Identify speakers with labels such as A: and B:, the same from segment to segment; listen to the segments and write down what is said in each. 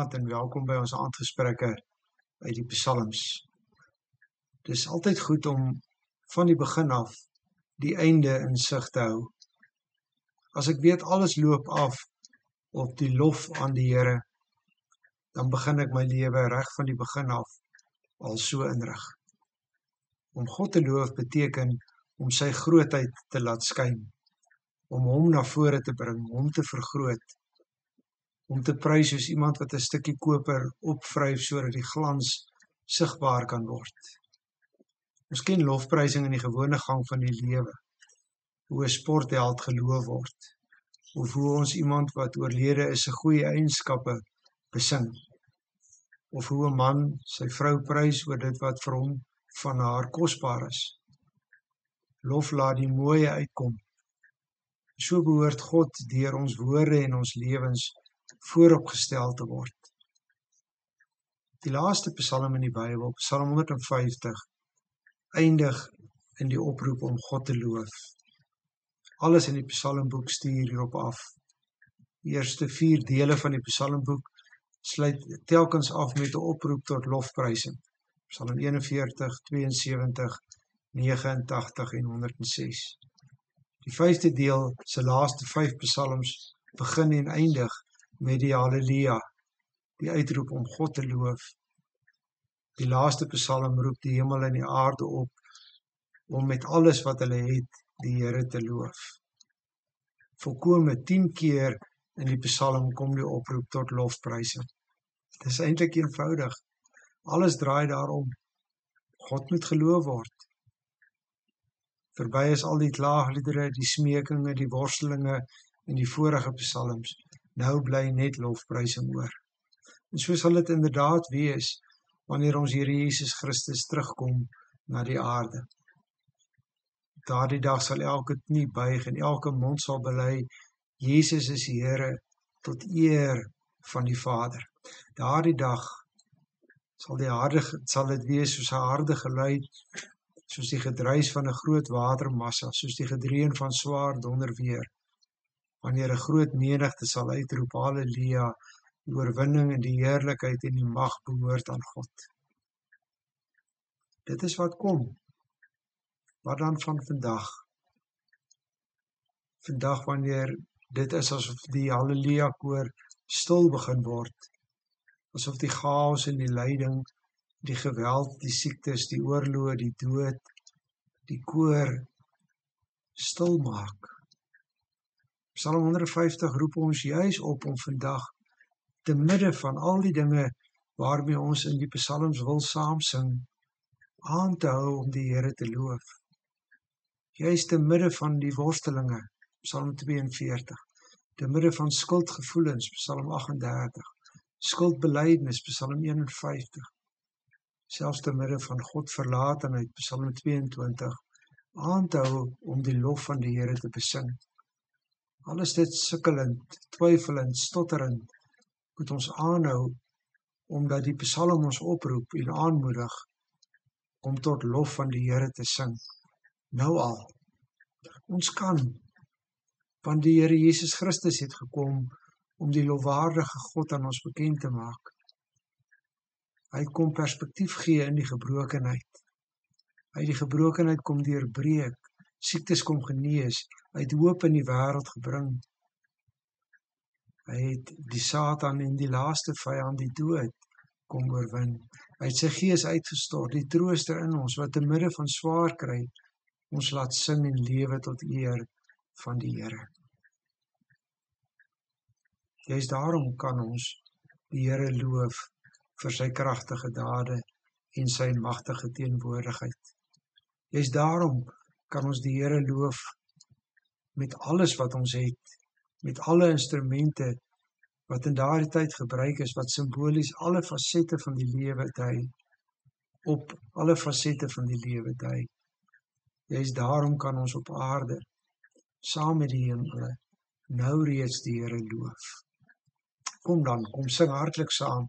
A: Goeienaand en welkom by ons aandgesprekke uit die Psalms. Dit is altyd goed om van die begin af die einde in sig te hou. As ek weet alles loop af op die lof aan die Here, dan begin ek my lewe reg van die begin af al so inrig. Om God te loof beteken om sy grootheid te laat skyn, om hom na vore te bring, hom te vergroot, om te prys soos iemand wat 'n stukkie koper opvryf sodat die glans sigbaar kan word. Ons ken lofprysing in die gewone gang van die lewe, hoe 'n sportheld geloof word, of hoe ons iemand wat oorlede is se goeie eienskappe besing, of hoe 'n man sy vrou prys oor dit wat vir hom van haar kosbaar is. Lof laat die mooie uitkom. So behoort God deur ons woorde en ons lewens vooropgestel te word. Die laaste Psalm in die Bybel, Psalm 150, eindig in die oproep om God te loof. Alles in die Psalmboek stuur hierop af. Die eerste 4 dele van die Psalmboek sluit telkens af met 'n oproep tot lofprysing. Psalm 41, 72, 89 en 106. Die 5de deel, se laaste 5 psalms, begin en eindig met die Halleluja, die uitroep om God te loof. Die laaste psalm roep die hemel en die aarde op om met alles wat hulle het, die Here te loof. Volkome 10 keer in die psalm kom die oproep tot lofprysing. Dit is eintlik eenvoudig. Alles draai daarom. God moet geloof word. Verby is al die klaagliedere, die smekinge, die worstelinge en die vorige psalms. Nou bly net lofprysing oor. En so sal dit inderdaad wees wanneer ons Here Jesus Christus terugkom na die aarde. Daardie dag sal elke knie buig en elke mond sal bely, Jesus is die Here tot eer van die Vader. Daardie dag sal dit wees soos 'n harde geluid, soos die gedruis van 'n groot watermassa, soos die gedreun van swaar donderweer, wanneer 'n groot menigte sal uitroep, Halleluja, die oorwinning en die heerlikheid en die mag behoort aan God. Dit is wat kom. Wat dan van vandag? Vandag wanneer dit is asof die Halleluja koor stil begin word, asof die chaos en die lyding, die geweld, die siektes, die oorloë, die dood, die koor stil maak. Psalm 150 roep ons juis op om vandag, te midde van al die dinge waarmee ons in die psalms wil saamsing, aan te hou om die Here te loof. Juis te midde van die worstelinge, Psalm 42, te midde van skuldgevoelens, Psalm 38, skuldbelydenis, Psalm 51, selfs te midde van Godverlatenheid, Psalm 22, aan te hou om die lof van die Here te besing. Al is dit sukkelend, twyfelend, stotterend, moet ons aanhou, omdat die Psalm ons oproep en aanmoedig om tot lof van die Here te sing. Nou al. Ons kan, want die Here Jesus Christus het gekom om die lofwaardige God aan ons bekend te maak. Hy kom perspektief gee in die gebrokenheid. Hy die gebrokenheid kom deurbreek, siektes kom genees, hy het hoop in die wêreld gebring. Hy het die Satan en die laaste vyand, die dood, kom oorwin. Hy het sy gees uitgestort, die trooster in ons, wat te midde van swaar kry, ons laat sing en lewe tot eer van die Here. Juist daarom kan ons die Here loof vir sy kragtige dade en sy magtige teenwoordigheid. Juist daarom kan ons die Here loof met alles wat ons het, met alle instrumente wat in daardie tyd gebruik is, wat simbolies alle fasette van die lewe dui, op alle fasette van die lewe dui. Juist daarom kan ons op aarde, saam met die hemele, nou reeds die Here loof. Kom dan, kom sing hartlik saam,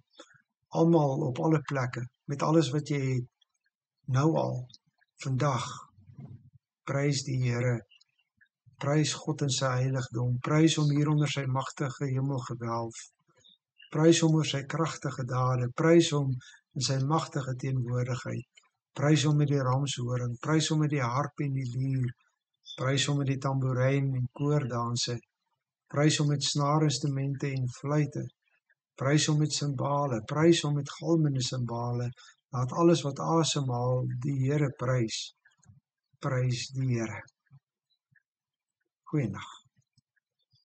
A: almal op alle plekke, met alles wat jy het, nou al, vandag, prys die Here, prys God in sy heiligdom, prys hom hier onder sy magtige hemelgewelf, Prys hom oor sy kragtige dade, prys hom in sy magtige teenwoordigheid, prys hom met die ramshoring, prys hom met die harp en die lier, prys hom met die tamboerijn en koordanse, prys hom met snaarinstrumente en fluite, prys hom met simbale, prys hom met galmende simbale, laat alles wat asemhaal die Here prys die Here. Goeienaand.